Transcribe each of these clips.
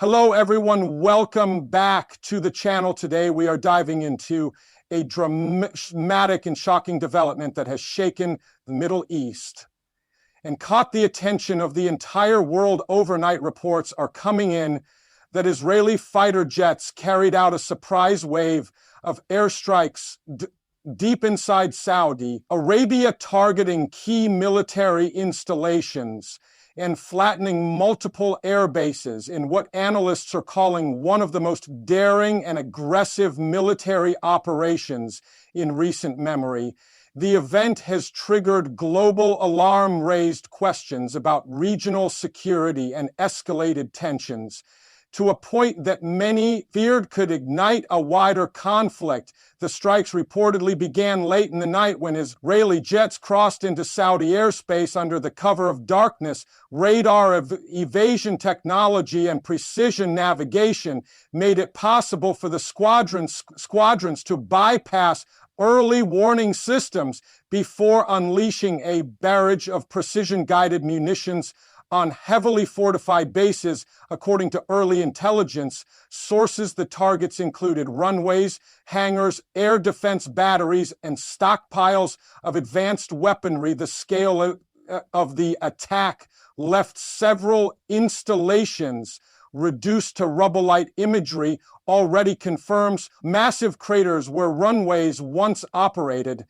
Hello everyone, welcome back to the channel. Today we are diving into a dramatic and shocking development that has shaken the Middle East and caught the attention of the entire world overnight. Reports are coming in that Israeli fighter jets carried out a surprise wave of airstrikes deep inside Saudi Arabia, targeting key military installations and flattening multiple air bases in what analysts are calling one of the most daring and aggressive military operations in recent memory. The event has triggered global alarm, raised questions about regional security and escalated tensions, to a point that many feared could ignite a wider conflict. The strikes reportedly began late in the night when Israeli jets crossed into Saudi airspace under the cover of darkness. Radar evasion technology and precision navigation made it possible for the squadrons to bypass early warning systems before unleashing a barrage of precision-guided munitions on heavily fortified bases. According to early intelligence sources, the targets included runways, hangars, air defense batteries, and stockpiles of advanced weaponry. The scale of the attack left several installations reduced to rubble-like imagery. Already confirms massive craters where runways once operated.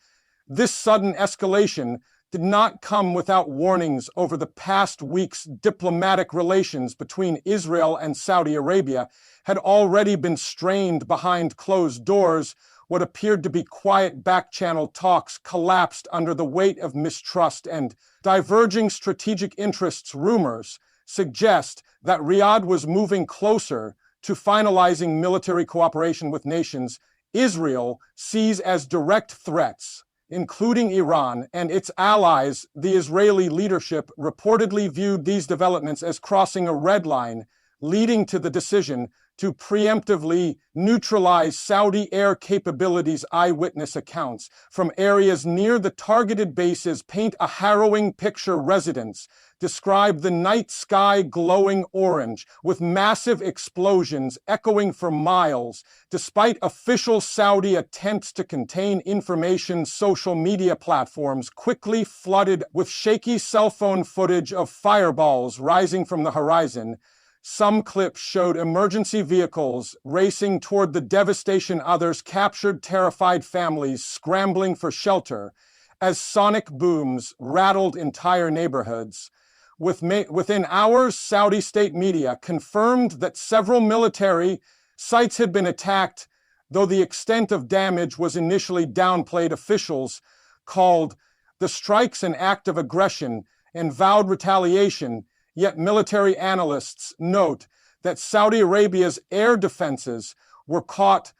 This sudden escalation did not come without warnings. Over the past weeks, diplomatic relations between Israel and Saudi Arabia had already been strained behind closed doors. What appeared to be quiet back-channel talks collapsed under the weight of mistrust and diverging strategic interests. Rumors suggest that Riyadh was moving closer to finalizing military cooperation with nations Israel sees as direct threats, including Iran and its allies. The Israeli leadership reportedly viewed these developments as crossing a red line, leading to the decision to preemptively neutralize Saudi air capabilities. Eyewitness accounts from areas near the targeted bases paint a harrowing picture. Residents describe the night sky glowing orange, with massive explosions echoing for miles. Despite official Saudi attempts to contain information, social media platforms quickly flooded with shaky cell phone footage of fireballs rising from the horizon. Some clips showed emergency vehicles racing toward the devastation. Others captured terrified families scrambling for shelter as sonic booms rattled entire neighborhoods. Within hours, Saudi state media confirmed that several military sites had been attacked, though the extent of damage was initially downplayed. Officials called the strikes an act of aggression and vowed retaliation. Yet military analysts note that Saudi Arabia's air defenses were caught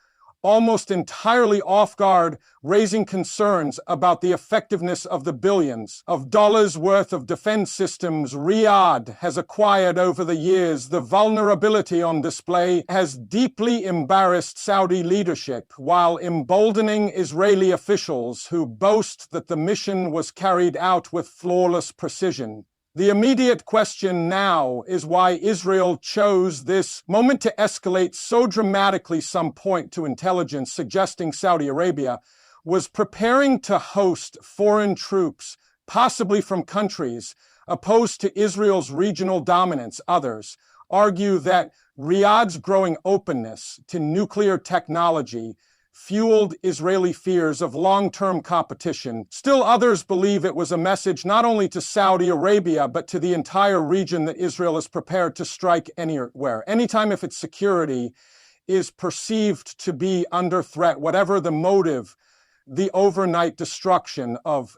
almost entirely off guard, raising concerns about the effectiveness of the billions of dollars worth of defense systems Riyadh has acquired over the years. The vulnerability on display has deeply embarrassed Saudi leadership, while emboldening Israeli officials who boast that the mission was carried out with flawless precision. The immediate question now is why Israel chose this moment to escalate so dramatically. Some point to intelligence suggesting Saudi Arabia was preparing to host foreign troops, possibly from countries opposed to Israel's regional dominance. Others argue that Riyadh's growing openness to nuclear technology fueled Israeli fears of long-term competition. Still, others believe it was a message not only to Saudi Arabia, but to the entire region that Israel is prepared to strike anywhere, anytime if its security is perceived to be under threat, whatever the motive. The overnight destruction of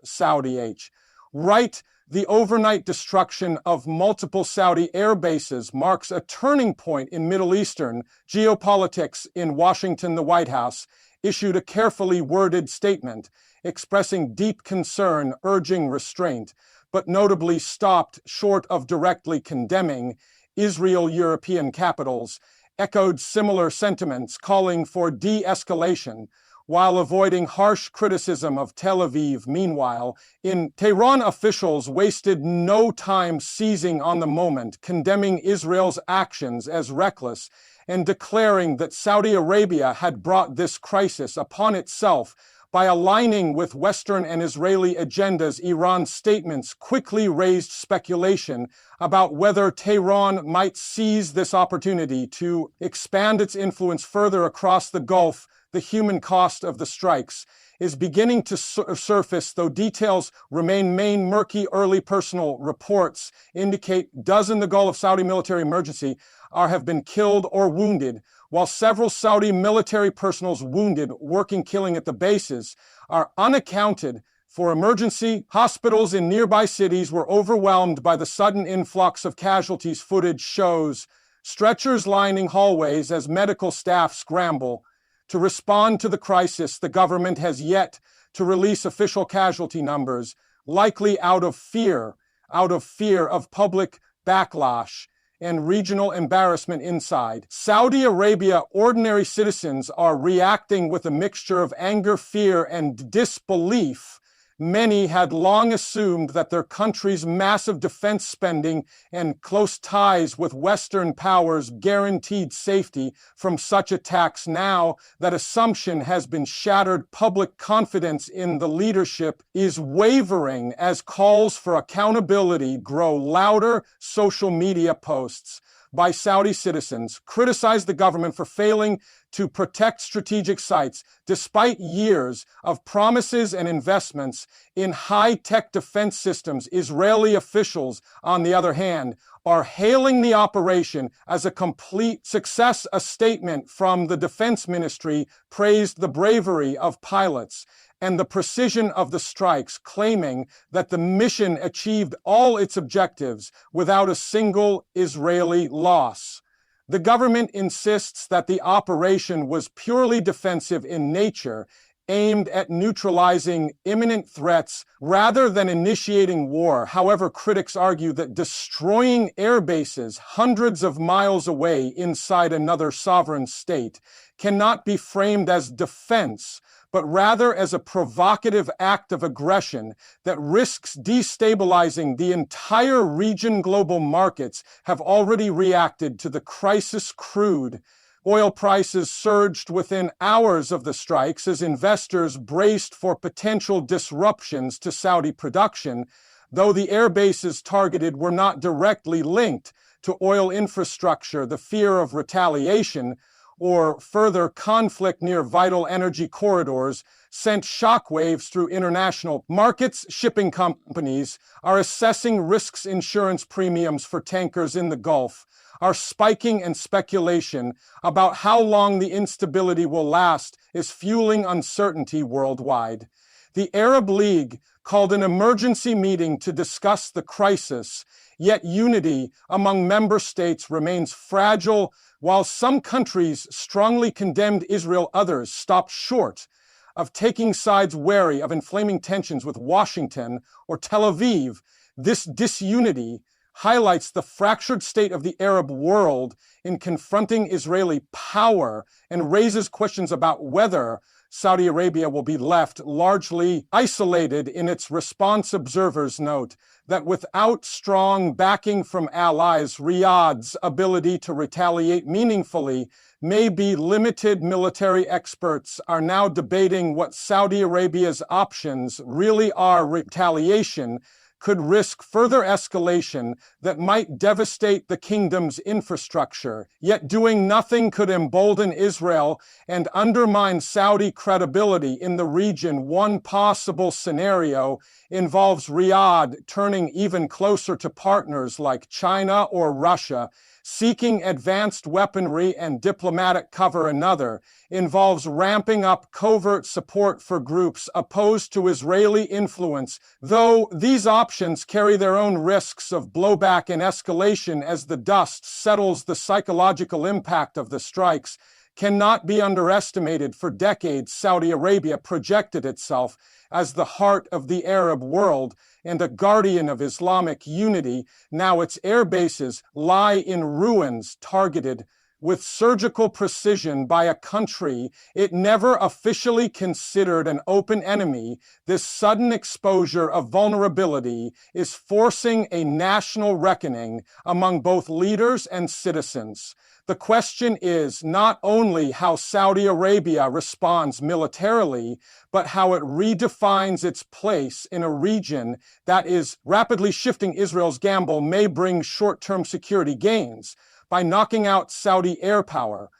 the overnight destruction of multiple Saudi air bases marks a turning point in Middle Eastern geopolitics. In Washington, the White House issued a carefully worded statement expressing deep concern, urging restraint, but notably stopped short of directly condemning Israel. European capitals echoed similar sentiments, calling for de-escalation, while avoiding harsh criticism of Tel Aviv. Meanwhile, in Tehran, officials wasted no time seizing on the moment, condemning Israel's actions as reckless, and declaring that Saudi Arabia had brought this crisis upon itself by aligning with Western and Israeli agendas. Iran's statements quickly raised speculation about whether Tehran might seize this opportunity to expand its influence further across the Gulf. The human cost of the strikes is beginning to surface, though details remain murky. Early personal reports indicate dozens in the Gulf of Saudi military emergency have been killed or wounded, while several Saudi military personnel wounded working killing at the bases are unaccounted for. Emergency hospitals in nearby cities were overwhelmed by the sudden influx of casualties. Footage shows stretchers lining hallways as medical staff scramble to respond to the crisis. The government has yet to release official casualty numbers, likely out of fear of public backlash and regional embarrassment inside Saudi Arabia. Ordinary citizens are reacting with a mixture of anger, fear, and disbelief. Many had long assumed that their country's massive defense spending and close ties with Western powers guaranteed safety from such attacks. Now that assumption has been shattered. Public confidence in the leadership is wavering as calls for accountability grow louder. Social media posts by Saudi citizens criticize the government for failing to protect strategic sites despite years of promises and investments in high-tech defense systems. Israeli officials, on the other hand, are hailing the operation as a complete success. A statement from the Defense Ministry praised the bravery of pilots and the precision of the strikes, claiming that the mission achieved all its objectives without a single Israeli loss. The government insists that the operation was purely defensive in nature, aimed at neutralizing imminent threats rather than initiating war. However, critics argue that destroying air bases hundreds of miles away inside another sovereign state cannot be framed as defense, but rather as a provocative act of aggression that risks destabilizing the entire region. Global markets have already reacted to the crisis. Crude oil prices surged within hours of the strikes as investors braced for potential disruptions to Saudi production, though the air bases targeted were not directly linked to oil infrastructure. The fear of retaliation or further conflict near vital energy corridors sent shockwaves through international markets. Shipping companies are assessing risks. Insurance premiums for tankers in the Gulf are spiking, and speculation about how long the instability will last is fueling uncertainty worldwide. The Arab League called an emergency meeting to discuss the crisis, yet unity among member states remains fragile. While some countries strongly condemned Israel, others stopped short of taking sides, wary of inflaming tensions with Washington or Tel Aviv. This disunity highlights the fractured state of the Arab world in confronting Israeli power and raises questions about whether Saudi Arabia will be left largely isolated in its response. Observers note that without strong backing from allies, Riyadh's ability to retaliate meaningfully may be limited. Military experts are now debating what Saudi Arabia's options really are. Retaliation could risk further escalation that might devastate the kingdom's infrastructure. Yet doing nothing could embolden Israel and undermine Saudi credibility in the region. One possible scenario involves Riyadh turning even closer to partners like China or Russia, seeking advanced weaponry and diplomatic cover. Another involves ramping up covert support for groups opposed to Israeli influence, though these options carry their own risks of blowback and escalation as the dust settles. The psychological impact of the strikes cannot be underestimated. For decades, Saudi Arabia projected itself as the heart of the Arab world and a guardian of Islamic unity. Now its air bases lie in ruins, targeted with surgical precision by a country it never officially considered an open enemy, this sudden exposure of vulnerability is forcing a national reckoning among both leaders and citizens. The question is not only how Saudi Arabia responds militarily, but how it redefines its place in a region that is rapidly shifting. Israel's gamble may bring short-term security gains by knocking out Saudi air power,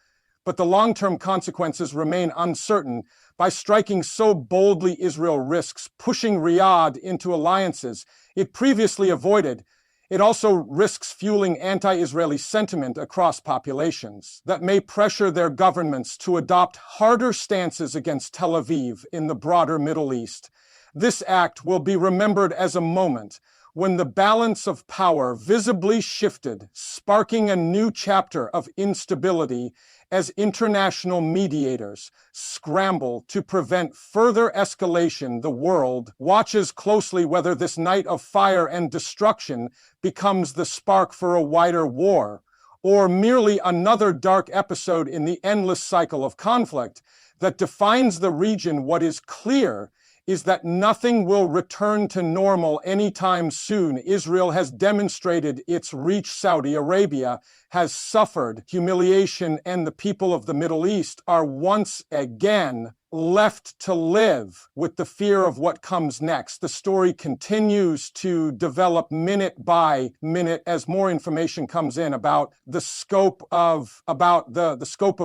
but the long-term consequences remain uncertain. By striking so boldly, Israel risks pushing Riyadh into alliances it previously avoided. It also risks fueling anti-Israeli sentiment across populations that may pressure their governments to adopt harder stances against Tel Aviv in the broader Middle East. This act will be remembered as a moment when the balance of power visibly shifted, sparking a new chapter of instability as international mediators scramble to prevent further escalation. The world watches closely whether this night of fire and destruction becomes the spark for a wider war, or merely another dark episode in the endless cycle of conflict that defines the region. What is clear is that nothing will return to normal anytime soon. Israel has demonstrated its reach. Saudi Arabia has suffered humiliation, and the people of the Middle East are once again left to live with the fear of what comes next. The story continues to develop minute by minute as more information comes in about the scope of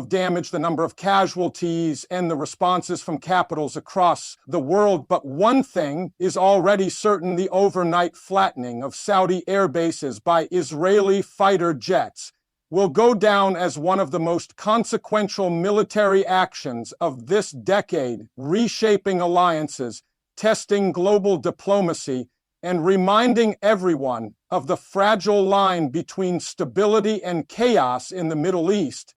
damage, the number of casualties, and the responses from capitals across the world. But one thing is already certain: the overnight flattening of Saudi air bases by Israeli fighter jets will go down as one of the most consequential military actions of this decade, reshaping alliances, testing global diplomacy, and reminding everyone of the fragile line between stability and chaos in the Middle East.